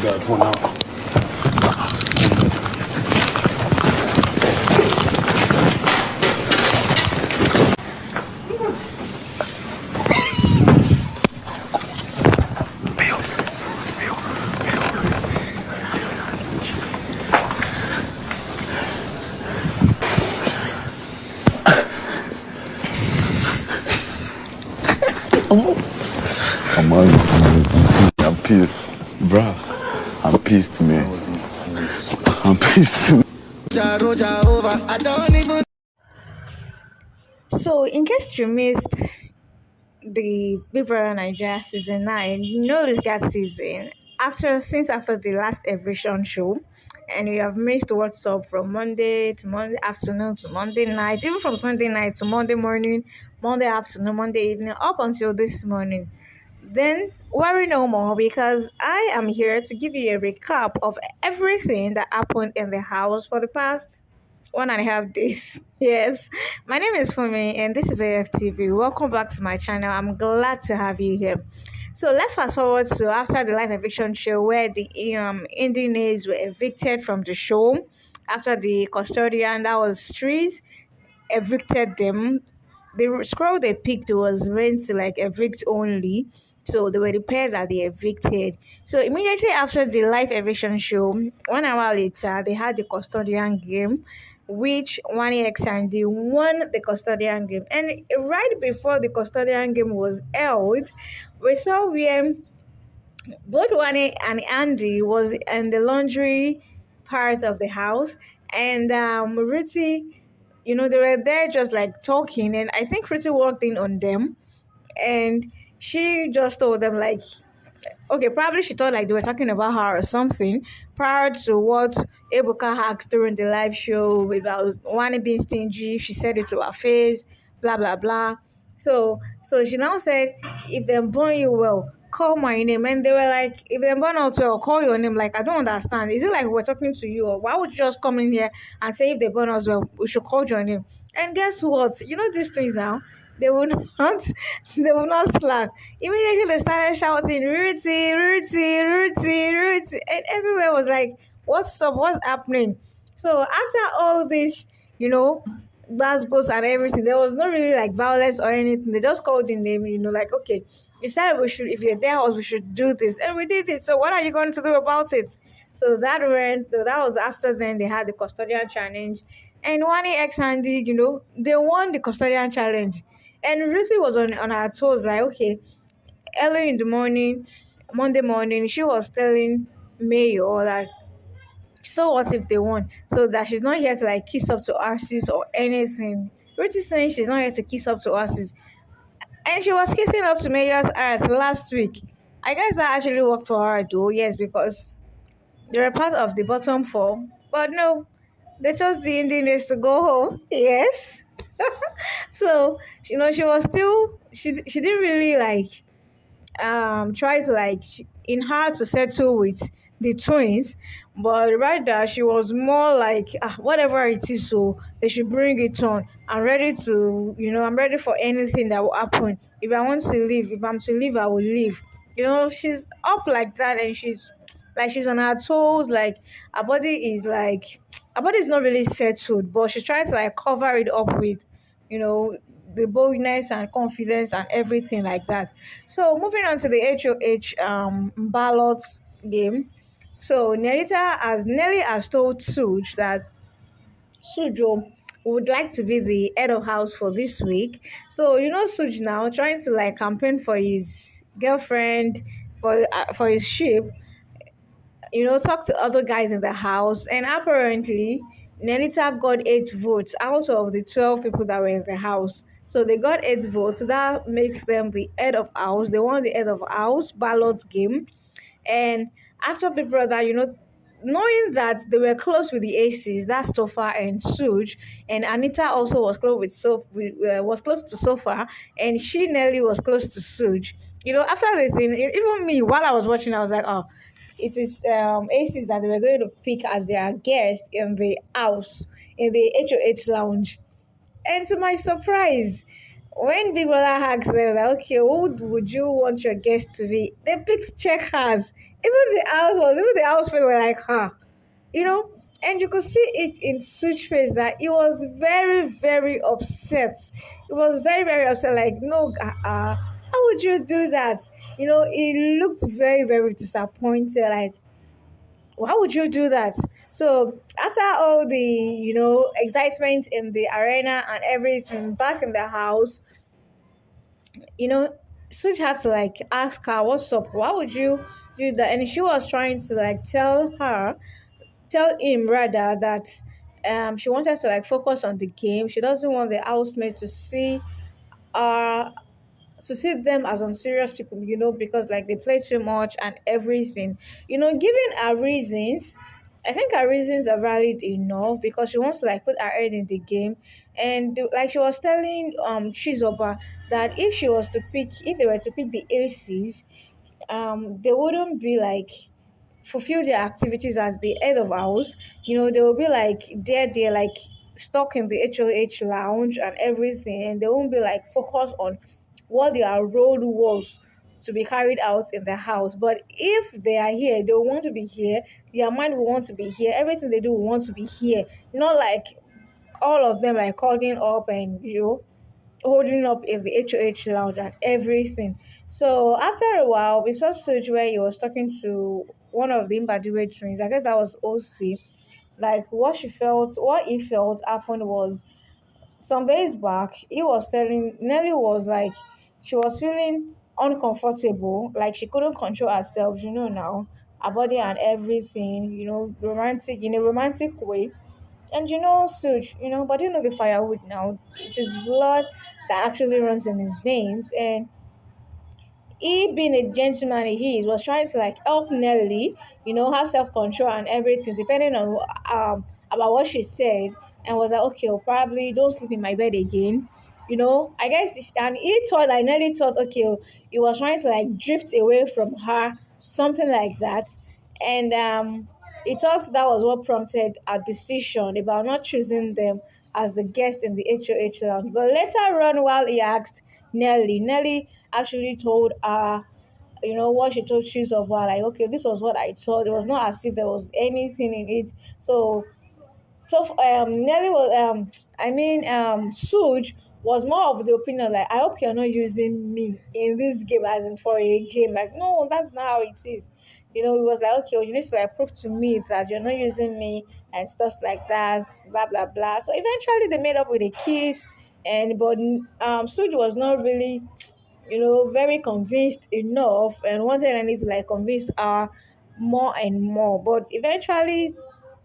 God, for now. I'm pissed. Bruh. I'm pissed, man. I'm pissed. So, in case you missed the Bbnaija season 9, you know this got season after the last eviction show, and you have missed what's up from Monday to Monday afternoon to Monday night, even from Sunday night to Monday morning, Monday afternoon, Monday evening, up until this morning. Then worry no more, because I am here to give you a recap of everything that happened in the house for the past 1.5 days. Yes, my name is Fumi and this is Oaftv. Welcome back to my channel. I'm glad to have you here. So let's fast forward to after the live eviction show, where the Indians were evicted from the show after the custodian, that was Street, evicted them. The scroll they picked was meant to like evict only, so they were the pair that they evicted. So immediately after the live eviction show, 1 hour later, they had the custodian game, which one X and D won the custodian game. And right before the custodian game was held, we saw where both Wani and Andy was in the laundry part of the house, and Ruthie, they were there just like talking, and I think Ruthie walked in on them, and she just told them like, okay, probably she thought like they were talking about her or something prior to what Ebuka hacked during the live show about Wani being stingy. She said it to her face, blah blah blah. So she now said, if they burn you well, call my name. And they were like, if they burn us well, call your name. Like, I don't understand. Is it like we're talking to you, or why would you just come in here and say if they burn us well, we should call your name? And guess what? You know these things now. They would not, they would not slack. Immediately they started shouting, Ruthie, Ruthie, Ruthie, Ruthie. And everywhere was like, what's up? What's happening? So after all this, basketballs and everything, there was not really like violence or anything. They just called the name, like, okay, you said we should, if you're there, we should do this. And we did it. So what are you going to do about it? So that was after then they had the custodian challenge. And Wani X Handy, they won the custodian challenge. And Ruthie was on her toes, like, okay, early in the morning, Monday morning, she was telling Mayor that, so what if they won? So that she's not here to like kiss up to artists or anything. Ruthie saying she's not here to kiss up to artists. And she was kissing up to Mayor's ass last week. I guess that actually worked for her though, yes, because they were part of the bottom four. But no, they chose the Indians to go home. Yes. So she was still, she didn't really like try to like in her to settle with the twins, but rather she was more like, whatever it is, so they should bring it on. I'm ready for anything that will happen. If I want to leave, if I'm to leave, I will leave. She's up like that, and she's on her toes, like her body is like, her body is not really settled, but she's trying to like cover it up with, you know, the boldness and confidence and everything like that. So moving on to the HOH ballot game. So Nelly has told Sooj that Sujo would like to be the head of house for this week. So Suj now trying to like campaign for his girlfriend, for his ship, talk to other guys in the house, and apparently Nenita got 8 votes out of the 12 people that were in the house. So they got 8 votes. That makes them the head of house. They won the head of house ballot game. And after Big Brother, knowing that they were close with the Aces, that's Sofa and Sooj, and Anita also was close was close to Sofa, and Nelly was close to Sooj. After the thing, even me, while I was watching, I was like, oh, it is Aces that they were going to pick as their guest in the house, in the HOH lounge. And to my surprise, when Big Brother asked them, like, okay, who would you want your guest to be? They picked checkers. Even the housemates were like, you know, and you could see it in Such's face that he was very, very upset. He was very, very upset. Like, no, how would you do that? He looked very, very disappointed. Like, why would you do that? So after all the excitement in the arena and everything back in the house, you know, Such had to like ask her, "What's up? Why would you do that?" And she was trying to like tell him rather that she wanted to like focus on the game. She doesn't want the housemaid uh to see them as unserious people, because like they play too much and everything. Giving her reasons, I think her reasons are valid enough because she wants to like put her head in the game. And like she was telling Chizoba that if they were to pick the aces, they wouldn't be like fulfill their activities as the head of house. They will be like they're like stuck in the HOH lounge and everything, and they won't be like focused on what their role was to be carried out in the house. But if they are here, they will want to be here. Their mind will want to be here. Everything they do will want to be here. Not like all of them like calling up and holding up in the HOH lounge and everything. So after a while, we saw Sooj where he was talking to one of the Mbadiwe twins. I guess that was OC. Like what he felt happened was some days back, he was telling Nelly was like she was feeling uncomfortable, like she couldn't control herself, now, her body and everything, romantic in a romantic way. And Suj, but be firewood now. It is blood that actually runs in his veins. And he being a gentleman he is, was trying to like help Nelly, have self-control and everything, depending on about what she said, and was like, okay, well, probably don't sleep in my bed again. I guess, and he thought like Nelly thought, okay, he was trying to like drift away from her, something like that. And he thought that was what prompted a decision about not choosing them as the guest in the HOH lounge. But later on, while he asked Nelly actually told her, what she told Chiz of her, like, okay, this was what I thought. It was not as if there was anything in it. So Nelly was Sooj was more of the opinion like, I hope you're not using me in this game as in for a game. Like, no, that's not how it is. It was like, okay, well, you need to like prove to me that you're not using me and stuff like that, blah blah blah. So eventually they made up with a kiss, and but Sooj was not really very convinced enough and wanted Annie to like convince her more and more. But eventually,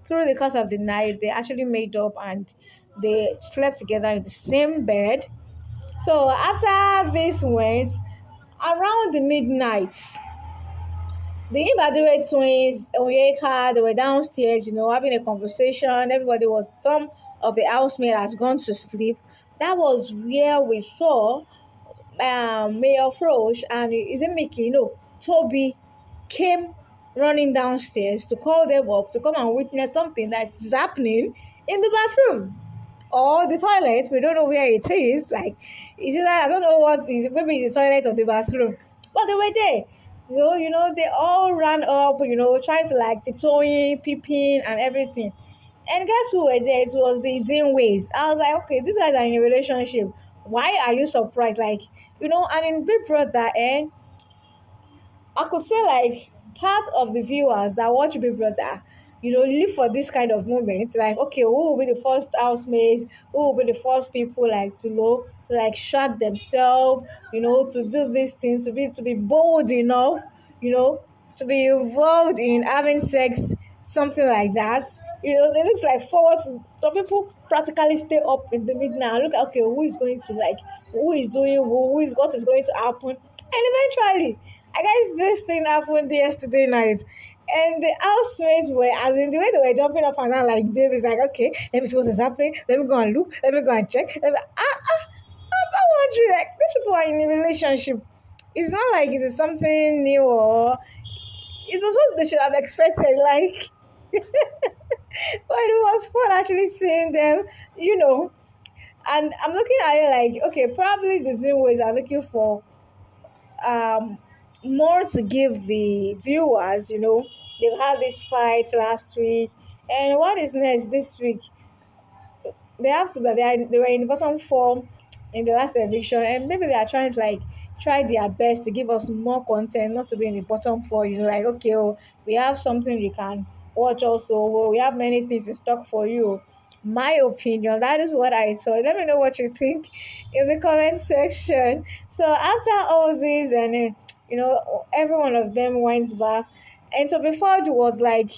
through the course of the night, they actually made up and they slept together in the same bed. So after this went around the midnight, the Ibadure twins, Oyeka, they were downstairs, having a conversation. Some of the housemaid has gone to sleep. That was where we saw Mayor Frosh and is it Mickey? Toby came running downstairs to call them up to come and witness something that's happening in the bathroom or the toilet. We don't know where it is. Like, is it that I don't know what is? Maybe it's the toilet or the bathroom, but they were there. They all ran up. Trying to like tiptoeing, peeping, and everything. And guess who were there? It was the Zinways. I was like, okay, these guys are in a relationship. Why are you surprised? Like, and in Big Brother, I could say like part of the viewers that watch Big Brother, live for this kind of moment. Like, okay, who will be the first housemates? Who will be the first people like to like shock themselves? To do these things, to be bold enough, to be involved in having sex, something like that. It looks like forward. Some people practically stay up in the midnight and look at, okay, who is doing who is what is going to happen, and eventually, I guess this thing happened yesterday night. And the housemates were, as in the way they were jumping up and down like babies, like, okay, let me see what is happening. Let me go and look. Let me go and check. I'm not wondering, like, these people are in a relationship. It's not like it is something new or it was what they should have expected. Like, but it was fun actually seeing them, And I'm looking at it like, okay, probably the same ways are looking for more to give the viewers. They've had this fight last week, and what is next this week? They have to, but they were in bottom form in the last eviction, and maybe they are trying to like try their best to give us more content, not to be in the bottom four. Like, okay, oh, we have something you can watch also. Oh, we have many things in stock for you. My opinion, that is what I thought. Let me know what you think in the comment section. So after all this, and every one of them went back, and so before it was like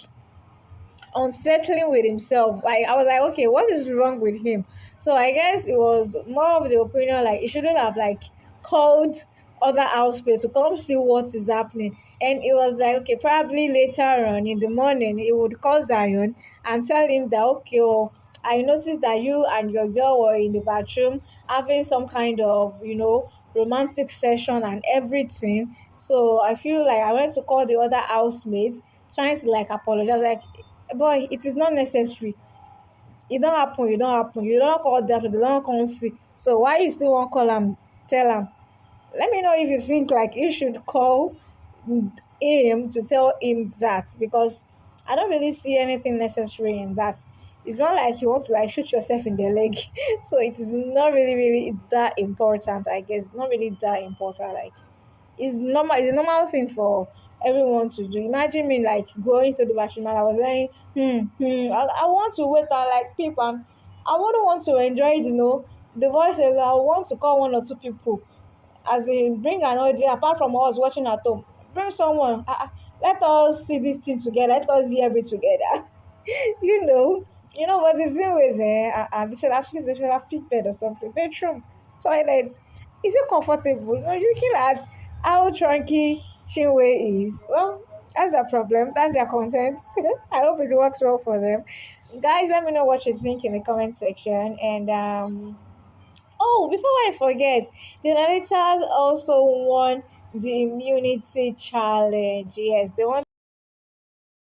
unsettling with himself. I was like, okay, what is wrong with him? So I guess it was more of the opinion like he shouldn't have like called other housemates to come see what is happening. And it was like, okay, probably later on in the morning, he would call Zion and tell him that, okay, oh, I noticed that you and your girl were in the bathroom having some kind of, romantic session and everything. So I feel like I went to call the other housemates trying to like apologize. Like, boy, it is not necessary. It don't happen, you don't call them, they don't come see. So why you still won't call them, tell them? Let me know if you think like you should call him to tell him that, because I don't really see anything necessary in that. It's not like you want to like shoot yourself in the leg. So it is not really that important, I guess. Not really that important. Like, it's a normal thing for everyone to do. Imagine me like going to the bathroom and I was like, I want to wait and like people. I wouldn't want to enjoy it, the voices. I want to call one or two people, as in bring an audience apart from us watching at home. Bring someone. Let us see this thing together. Let us hear it together. you know, but the thing is, they should have prepared or something. Bedroom, toilet. Is it comfortable? You're looking at how chunky Chinwe is. Well, that's their problem. That's their content. I hope it works well for them. Guys, let me know what you think in the comment section. And oh, before I forget, the narrators also won the immunity challenge. Yes, they won